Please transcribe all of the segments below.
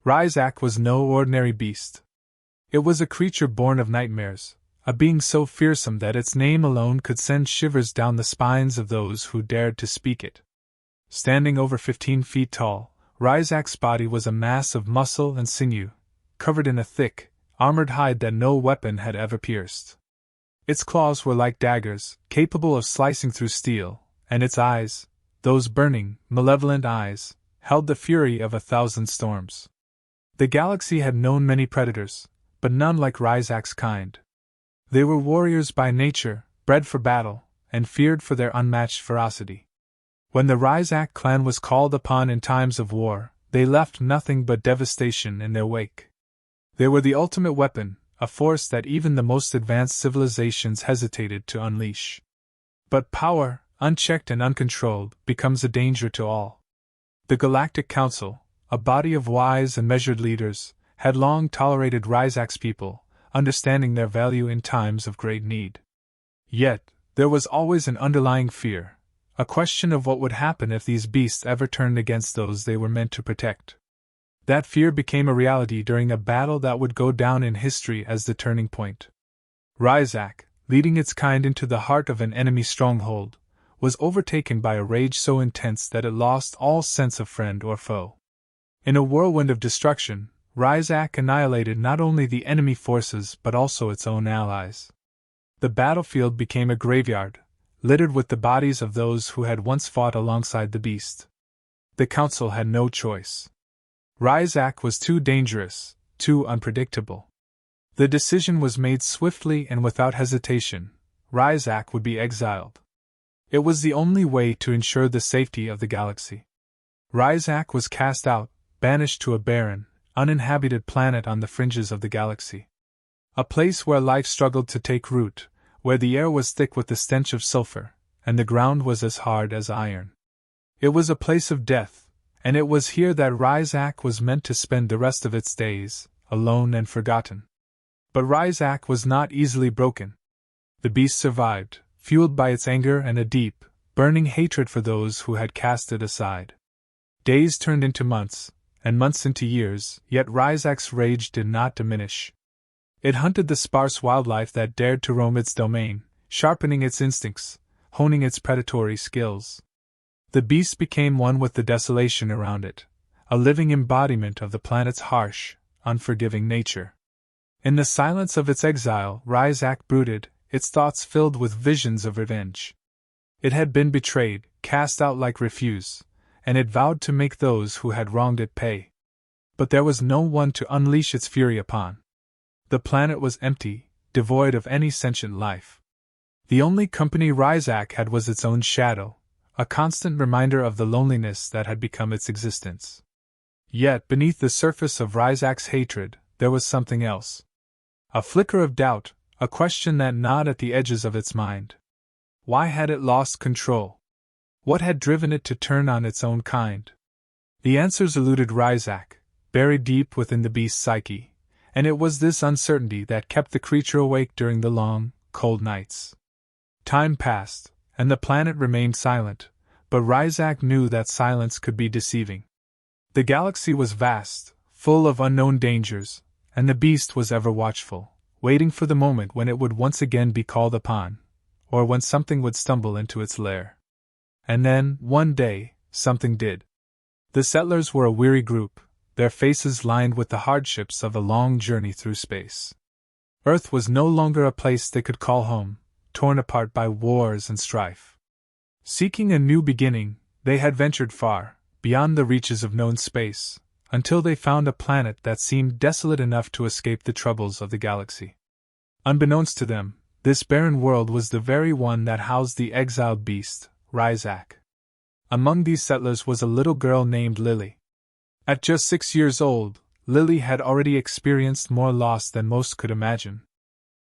Ryzak was no ordinary beast. It was a creature born of nightmares, a being so fearsome that its name alone could send shivers down the spines of those who dared to speak it. Standing over 15 feet tall, Ryzak's body was a mass of muscle and sinew, covered in a thick, armored hide that no weapon had ever pierced. Its claws were like daggers, capable of slicing through steel, and its eyes, those burning, malevolent eyes, held the fury of 1,000 storms. The galaxy had known many predators, but none like Ryzak's kind. They were warriors by nature, bred for battle, and feared for their unmatched ferocity. When the Ryzak clan was called upon in times of war, they left nothing but devastation in their wake. They were the ultimate weapon, a force that even the most advanced civilizations hesitated to unleash. But power, unchecked and uncontrolled, becomes a danger to all. The Galactic Council, a body of wise and measured leaders, had long tolerated Ryzak's people, understanding their value in times of great need. Yet, there was always an underlying fear, a question of what would happen if these beasts ever turned against those they were meant to protect. That fear became a reality during a battle that would go down in history as the turning point. Ryzak, leading its kind into the heart of an enemy stronghold, was overtaken by a rage so intense that it lost all sense of friend or foe. In a whirlwind of destruction, Ryzak annihilated not only the enemy forces but also its own allies. The battlefield became a graveyard, littered with the bodies of those who had once fought alongside the beast. The council had no choice. Ryzak was too dangerous, too unpredictable. The decision was made swiftly and without hesitation. Ryzak would be exiled. It was the only way to ensure the safety of the galaxy. Ryzak was cast out, banished to a barren, uninhabited planet on the fringes of the galaxy. A place where life struggled to take root, where the air was thick with the stench of sulfur, and the ground was as hard as iron. It was a place of death, and it was here that Ryzak was meant to spend the rest of its days, alone and forgotten. But Ryzak was not easily broken. The beast survived, fueled by its anger and a deep, burning hatred for those who had cast it aside. Days turned into months, and months into years, yet Ryzak's rage did not diminish. It hunted the sparse wildlife that dared to roam its domain, sharpening its instincts, honing its predatory skills. The beast became one with the desolation around it, a living embodiment of the planet's harsh, unforgiving nature. In the silence of its exile, Ryzak brooded, its thoughts filled with visions of revenge. It had been betrayed, cast out like refuse, and it vowed to make those who had wronged it pay. But there was no one to unleash its fury upon. The planet was empty, devoid of any sentient life. The only company Ryzak had was its own shadow, a constant reminder of the loneliness that had become its existence. Yet beneath the surface of Ryzak's hatred, there was something else. A flicker of doubt, a question that gnawed at the edges of its mind. Why had it lost control? What had driven it to turn on its own kind? The answers eluded Ryzak, buried deep within the beast's psyche, and it was this uncertainty that kept the creature awake during the long, cold nights. Time passed, and the planet remained silent, but Ryzak knew that silence could be deceiving. The galaxy was vast, full of unknown dangers, and the beast was ever watchful, waiting for the moment when it would once again be called upon, or when something would stumble into its lair. And then, one day, something did. The settlers were a weary group, their faces lined with the hardships of a long journey through space. Earth was no longer a place they could call home, torn apart by wars and strife. Seeking a new beginning, they had ventured far, beyond the reaches of known space, until they found a planet that seemed desolate enough to escape the troubles of the galaxy. Unbeknownst to them, this barren world was the very one that housed the exiled beast, Ryzak. Among these settlers was a little girl named Lily. At just 6 years old, Lily had already experienced more loss than most could imagine.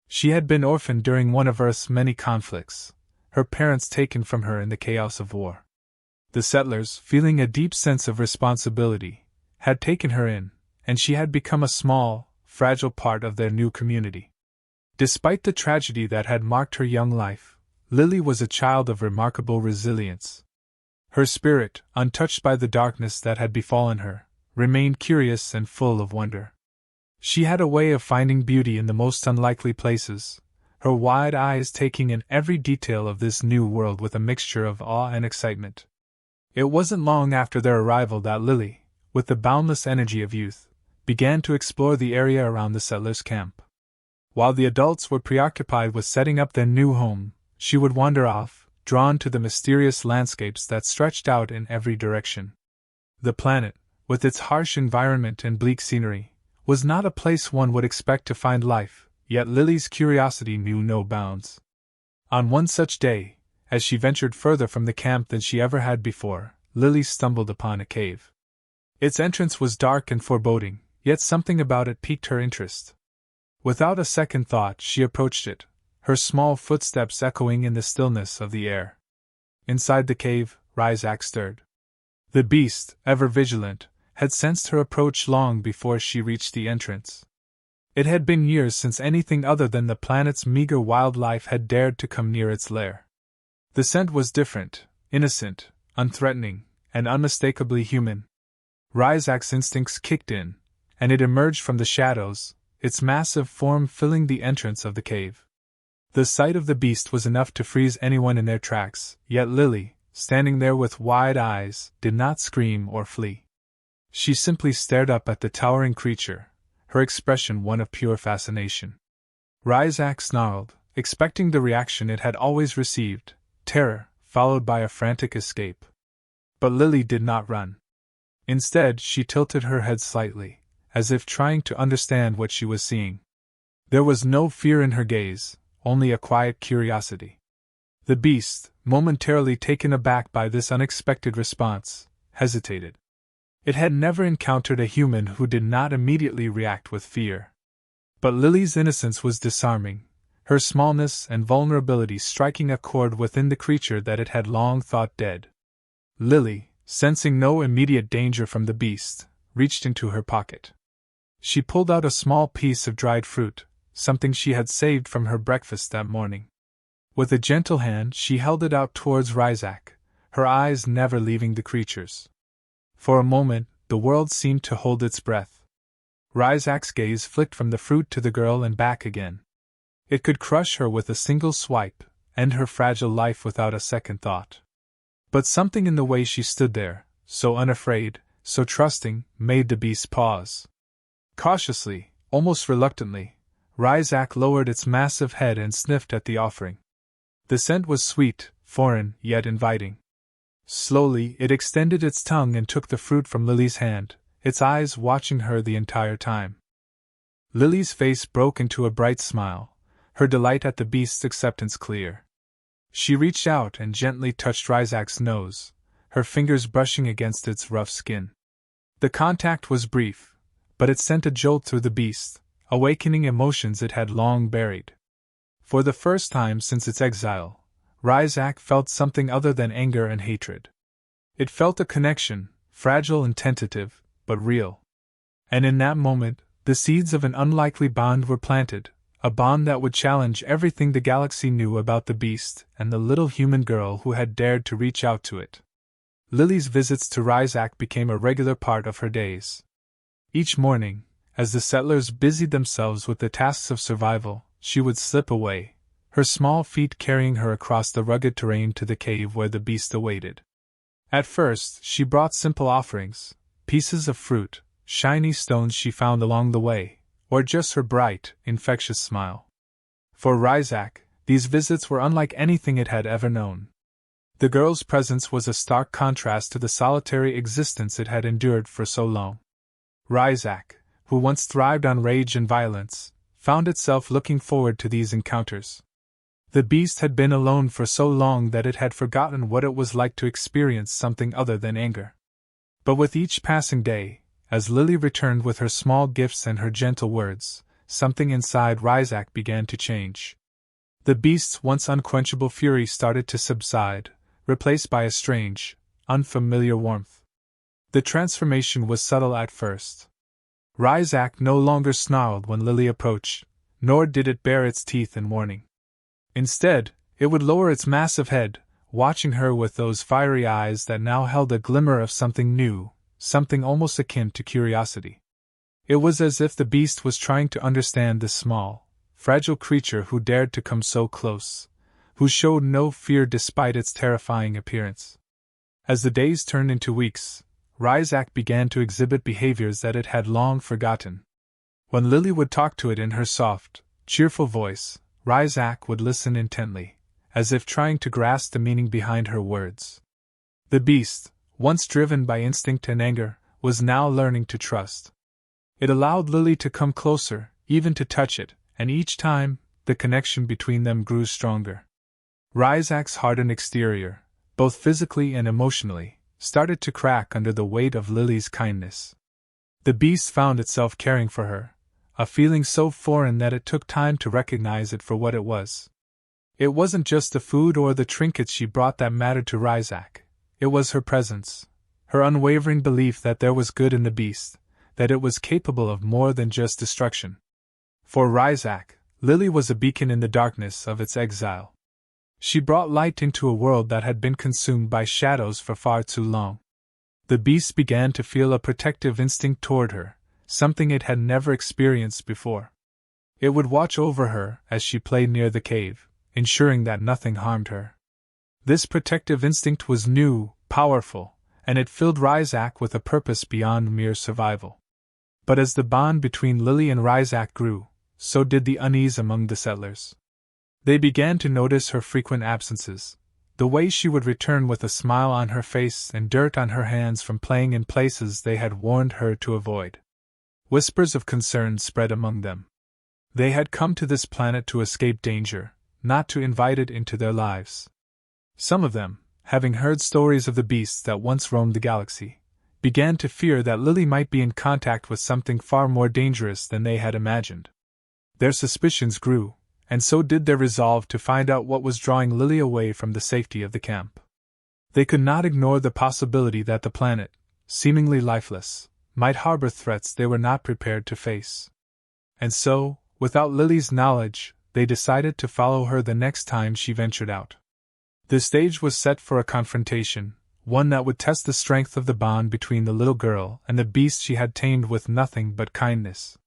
She had been orphaned during one of Earth's many conflicts, her parents taken from her in the chaos of war. The settlers, feeling a deep sense of responsibility, had taken her in, and she had become a small, fragile part of their new community. Despite the tragedy that had marked her young life, Lily was a child of remarkable resilience. Her spirit, untouched by the darkness that had befallen her, remained curious and full of wonder. She had a way of finding beauty in the most unlikely places, her wide eyes taking in every detail of this new world with a mixture of awe and excitement. It wasn't long after their arrival that Lily, with the boundless energy of youth, began to explore the area around the settlers' camp. While the adults were preoccupied with setting up their new home, she would wander off, drawn to the mysterious landscapes that stretched out in every direction. The planet, with its harsh environment and bleak scenery, was not a place one would expect to find life, yet Lily's curiosity knew no bounds. On one such day, as she ventured further from the camp than she ever had before, Lily stumbled upon a cave. Its entrance was dark and foreboding, yet something about it piqued her interest. Without a second thought, she approached it, her small footsteps echoing in the stillness of the air. Inside the cave, Ryzak stirred. The beast, ever vigilant, had sensed her approach long before she reached the entrance. It had been years since anything other than the planet's meager wildlife had dared to come near its lair. The scent was different, innocent, unthreatening, and unmistakably human. Ryzak's instincts kicked in, and it emerged from the shadows, its massive form filling the entrance of the cave. The sight of the beast was enough to freeze anyone in their tracks, yet Lily, standing there with wide eyes, did not scream or flee. She simply stared up at the towering creature, her expression one of pure fascination. Ryzak snarled, expecting the reaction it had always received, terror, followed by a frantic escape. But Lily did not run. Instead, she tilted her head slightly, as if trying to understand what she was seeing. There was no fear in her gaze, only a quiet curiosity. The beast, momentarily taken aback by this unexpected response, hesitated. It had never encountered a human who did not immediately react with fear. But Lily's innocence was disarming, her smallness and vulnerability striking a chord within the creature that it had long thought dead. Lily, sensing no immediate danger from the beast, reached into her pocket. She pulled out a small piece of dried fruit, something she had saved from her breakfast that morning. With a gentle hand, she held it out towards Ryzak, her eyes never leaving the creature's. For a moment, the world seemed to hold its breath. Ryzak's gaze flicked from the fruit to the girl and back again. It could crush her with a single swipe, end her fragile life without a second thought. But something in the way she stood there, so unafraid, so trusting, made the beast pause. Cautiously, almost reluctantly, Ryzak lowered its massive head and sniffed at the offering. The scent was sweet, foreign, yet inviting. Slowly, it extended its tongue and took the fruit from Lily's hand, its eyes watching her the entire time. Lily's face broke into a bright smile, her delight at the beast's acceptance clear. She reached out and gently touched Ryzak's nose, her fingers brushing against its rough skin. The contact was brief, but it sent a jolt through the beast, awakening emotions it had long buried. For the first time since its exile, Ryzak felt something other than anger and hatred. It felt a connection, fragile and tentative, but real. And in that moment, the seeds of an unlikely bond were planted, a bond that would challenge everything the galaxy knew about the beast and the little human girl who had dared to reach out to it. Lily's visits to Ryzak became a regular part of her days. Each morning, as the settlers busied themselves with the tasks of survival, she would slip away, her small feet carrying her across the rugged terrain to the cave where the beast awaited. At first, she brought simple offerings, pieces of fruit, shiny stones she found along the way, or just her bright, infectious smile. For Ryzak, these visits were unlike anything it had ever known. The girl's presence was a stark contrast to the solitary existence it had endured for so long. Ryzak, who once thrived on rage and violence, found itself looking forward to these encounters. The beast had been alone for so long that it had forgotten what it was like to experience something other than anger. But with each passing day, as Lily returned with her small gifts and her gentle words, something inside Ryzak began to change. The beast's once unquenchable fury started to subside, replaced by a strange, unfamiliar warmth. The transformation was subtle at first. Ryzak no longer snarled when Lily approached, nor did it bare its teeth in warning. Instead, it would lower its massive head, watching her with those fiery eyes that now held a glimmer of something new, something almost akin to curiosity. It was as if the beast was trying to understand this small, fragile creature who dared to come so close, who showed no fear despite its terrifying appearance. As the days turned into weeks, Ryzak began to exhibit behaviors that it had long forgotten. When Lily would talk to it in her soft, cheerful voice, Ryzak would listen intently, as if trying to grasp the meaning behind her words. The beast, once driven by instinct and anger, was now learning to trust. It allowed Lily to come closer, even to touch it, and each time, the connection between them grew stronger. Ryzak's hardened exterior, both physically and emotionally, started to crack under the weight of Lily's kindness. The beast found itself caring for her, a feeling so foreign that it took time to recognize it for what it was. It wasn't just the food or the trinkets she brought that mattered to Ryzak. It was her presence, her unwavering belief that there was good in the beast, that it was capable of more than just destruction. For Ryzak, Lily was a beacon in the darkness of its exile. She brought light into a world that had been consumed by shadows for far too long. The beast began to feel a protective instinct toward her, something it had never experienced before. It would watch over her as she played near the cave, ensuring that nothing harmed her. This protective instinct was new, powerful, and it filled Ryzak with a purpose beyond mere survival. But as the bond between Lily and Ryzak grew, so did the unease among the settlers. They began to notice her frequent absences, the way she would return with a smile on her face and dirt on her hands from playing in places they had warned her to avoid. Whispers of concern spread among them. They had come to this planet to escape danger, not to invite it into their lives. Some of them, having heard stories of the beasts that once roamed the galaxy, began to fear that Lily might be in contact with something far more dangerous than they had imagined. Their suspicions grew, and so did their resolve to find out what was drawing Lily away from the safety of the camp. They could not ignore the possibility that the planet, seemingly lifeless, might harbor threats they were not prepared to face. And so, without Lily's knowledge, they decided to follow her the next time she ventured out. The stage was set for a confrontation, one that would test the strength of the bond between the little girl and the beast she had tamed with nothing but kindness.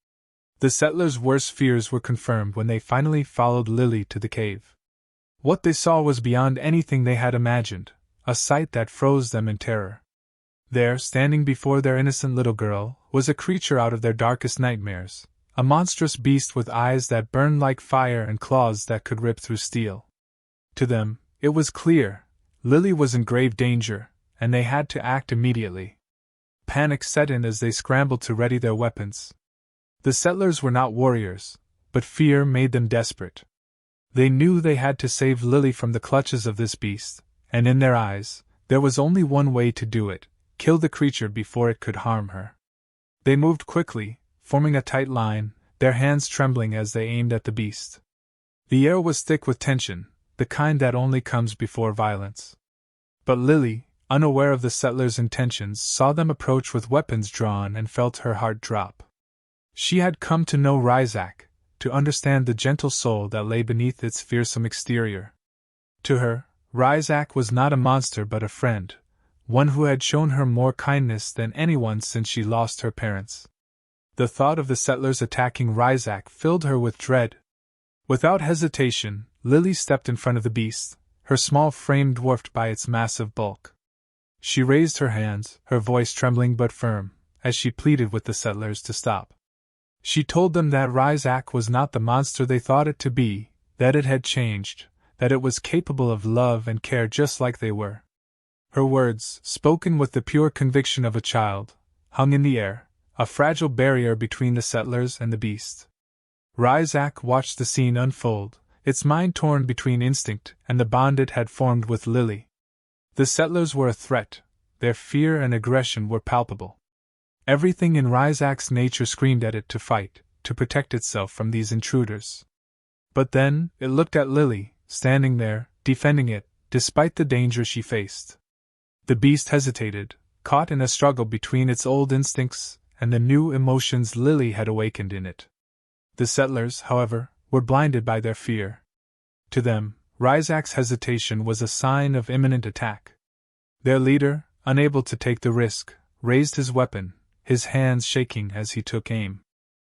The settlers' worst fears were confirmed when they finally followed Lily to the cave. What they saw was beyond anything they had imagined, a sight that froze them in terror. There, standing before their innocent little girl, was a creature out of their darkest nightmares, a monstrous beast with eyes that burned like fire and claws that could rip through steel. To them, it was clear, Lily was in grave danger, and they had to act immediately. Panic set in as they scrambled to ready their weapons. The settlers were not warriors, but fear made them desperate. They knew they had to save Lily from the clutches of this beast, and in their eyes, there was only one way to do it: kill the creature before it could harm her. They moved quickly, forming a tight line, their hands trembling as they aimed at the beast. The air was thick with tension, the kind that only comes before violence. But Lily, unaware of the settlers' intentions, saw them approach with weapons drawn and felt her heart drop. She had come to know Ryzak, to understand the gentle soul that lay beneath its fearsome exterior. To her, Ryzak was not a monster but a friend, one who had shown her more kindness than anyone since she lost her parents. The thought of the settlers attacking Ryzak filled her with dread. Without hesitation, Lily stepped in front of the beast, her small frame dwarfed by its massive bulk. She raised her hands, her voice trembling but firm, as she pleaded with the settlers to stop. She told them that Ryzak was not the monster they thought it to be, that it had changed, that it was capable of love and care just like they were. Her words, spoken with the pure conviction of a child, hung in the air, a fragile barrier between the settlers and the beast. Ryzak watched the scene unfold, its mind torn between instinct and the bond it had formed with Lily. The settlers were a threat, their fear and aggression were palpable. Everything in Ryzak's nature screamed at it to fight, to protect itself from these intruders. But then, it looked at Lily, standing there, defending it, despite the danger she faced. The beast hesitated, caught in a struggle between its old instincts and the new emotions Lily had awakened in it. The settlers, however, were blinded by their fear. To them, Ryzak's hesitation was a sign of imminent attack. Their leader, unable to take the risk, raised his weapon, his hands shaking as he took aim.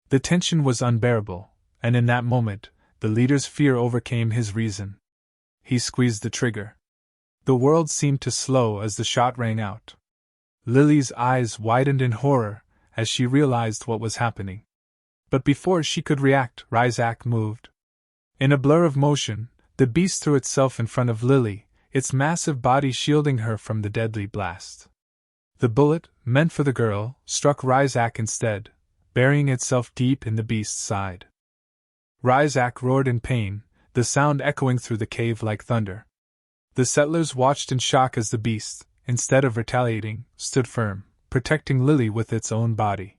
The tension was unbearable, and in that moment, the leader's fear overcame his reason. He squeezed the trigger. The world seemed to slow as the shot rang out. Lily's eyes widened in horror as she realized what was happening. But before she could react, Ryzak moved. In a blur of motion, the beast threw itself in front of Lily, its massive body shielding her from the deadly blast. The bullet, meant for the girl, struck Ryzak instead, burying itself deep in the beast's side. Ryzak roared in pain, the sound echoing through the cave like thunder. The settlers watched in shock as the beast, instead of retaliating, stood firm, protecting Lily with its own body.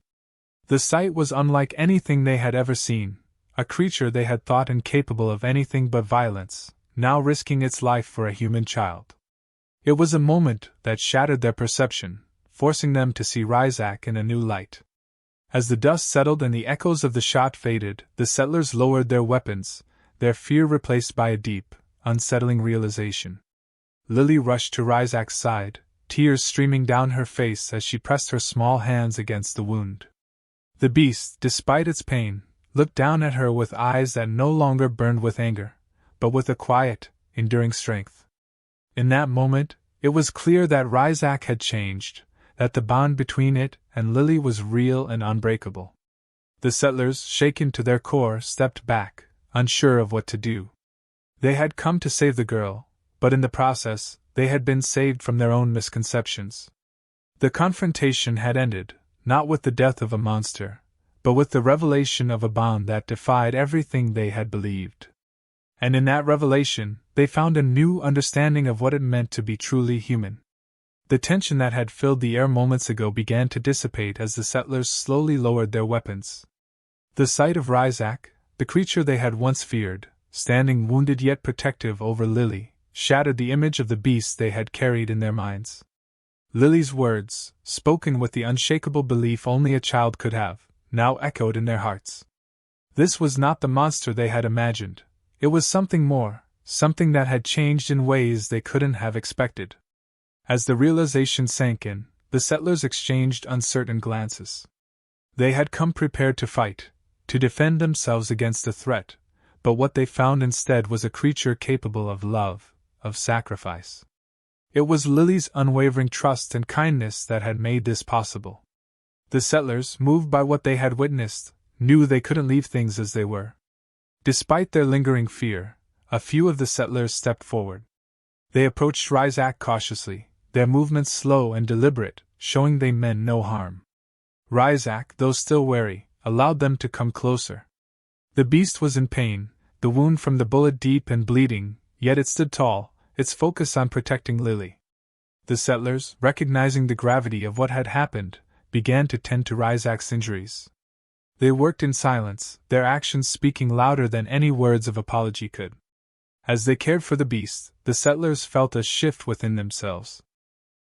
The sight was unlike anything they had ever seen, a creature they had thought incapable of anything but violence, now risking its life for a human child. It was a moment that shattered their perception, forcing them to see Ryzak in a new light. As the dust settled and the echoes of the shot faded, the settlers lowered their weapons, their fear replaced by a deep, unsettling realization. Lily rushed to Ryzak's side, tears streaming down her face as she pressed her small hands against the wound. The beast, despite its pain, looked down at her with eyes that no longer burned with anger, but with a quiet, enduring strength. In that moment, it was clear that Ryzak had changed, that the bond between it and Lily was real and unbreakable. The settlers, shaken to their core, stepped back, unsure of what to do. They had come to save the girl, but in the process, they had been saved from their own misconceptions. The confrontation had ended, not with the death of a monster, but with the revelation of a bond that defied everything they had believed. And in that revelation, they found a new understanding of what it meant to be truly human. The tension that had filled the air moments ago began to dissipate as the settlers slowly lowered their weapons. The sight of Ryzak, the creature they had once feared, standing wounded yet protective over Lily, shattered the image of the beast they had carried in their minds. Lily's words, spoken with the unshakable belief only a child could have, now echoed in their hearts. This was not the monster they had imagined. It was something more, something that had changed in ways they couldn't have expected. As the realization sank in, the settlers exchanged uncertain glances. They had come prepared to fight, to defend themselves against the threat, but what they found instead was a creature capable of love, of sacrifice. It was Lily's unwavering trust and kindness that had made this possible. The settlers, moved by what they had witnessed, knew they couldn't leave things as they were. Despite their lingering fear, a few of the settlers stepped forward. They approached Ryzak cautiously, their movements slow and deliberate, showing they meant no harm. Ryzak, though still wary, allowed them to come closer. The beast was in pain, the wound from the bullet deep and bleeding, yet it stood tall, its focus on protecting Lily. The settlers, recognizing the gravity of what had happened, began to tend to Ryzak's injuries. They worked in silence, their actions speaking louder than any words of apology could. As they cared for the beast, the settlers felt a shift within themselves.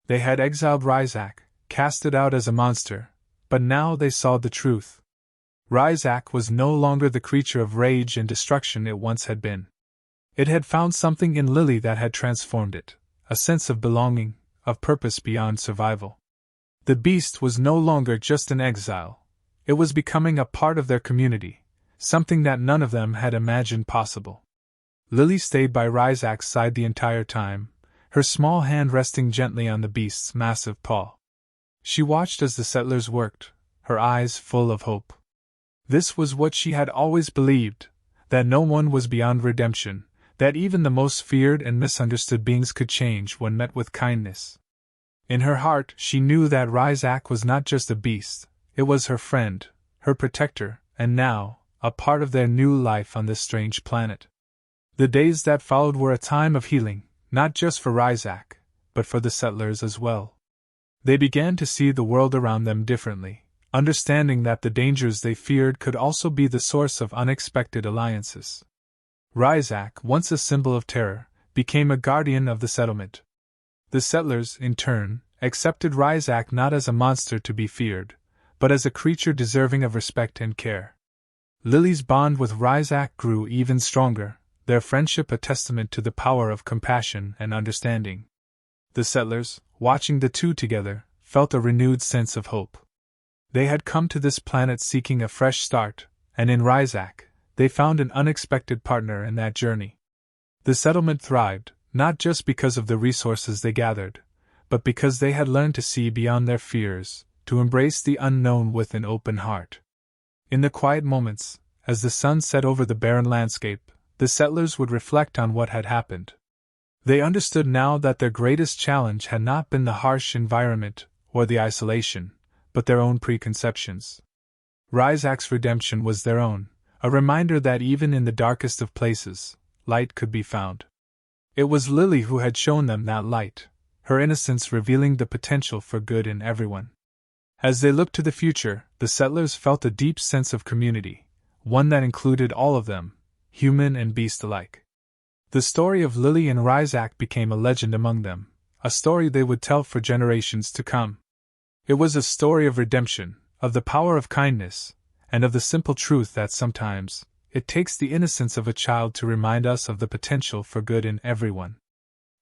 They had exiled Ryzak, cast it out as a monster, but now they saw the truth. Ryzak was no longer the creature of rage and destruction it once had been. It had found something in Lily that had transformed it, a sense of belonging, of purpose beyond survival. The beast was no longer just an exile. It was becoming a part of their community, something that none of them had imagined possible. Lily stayed by Ryzak's side the entire time, her small hand resting gently on the beast's massive paw. She watched as the settlers worked, her eyes full of hope. This was what she had always believed, that no one was beyond redemption, that even the most feared and misunderstood beings could change when met with kindness. In her heart, she knew that Ryzak was not just a beast, it was her friend, her protector, and now, a part of their new life on this strange planet. The days that followed were a time of healing, not just for Ryzak, but for the settlers as well. They began to see the world around them differently, understanding that the dangers they feared could also be the source of unexpected alliances. Ryzak, once a symbol of terror, became a guardian of the settlement. The settlers, in turn, accepted Ryzak not as a monster to be feared, but as a creature deserving of respect and care. Lily's bond with Ryzak grew even stronger, their friendship a testament to the power of compassion and understanding. The settlers, watching the two together, felt a renewed sense of hope. They had come to this planet seeking a fresh start, and in Ryzak, they found an unexpected partner in that journey. The settlement thrived, not just because of the resources they gathered, but because they had learned to see beyond their fears, to embrace the unknown with an open heart. In the quiet moments, as the sun set over the barren landscape, the settlers would reflect on what had happened. They understood now that their greatest challenge had not been the harsh environment or the isolation, but their own preconceptions. Ryzak's redemption was their own, a reminder that even in the darkest of places, light could be found. It was Lily who had shown them that light, her innocence revealing the potential for good in everyone. As they looked to the future, the settlers felt a deep sense of community, one that included all of them, human and beast alike. The story of Lily and Ryzak became a legend among them, a story they would tell for generations to come. It was a story of redemption, of the power of kindness, and of the simple truth that sometimes it takes the innocence of a child to remind us of the potential for good in everyone.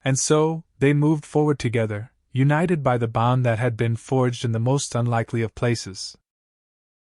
And so, they moved forward together, united by the bond that had been forged in the most unlikely of places,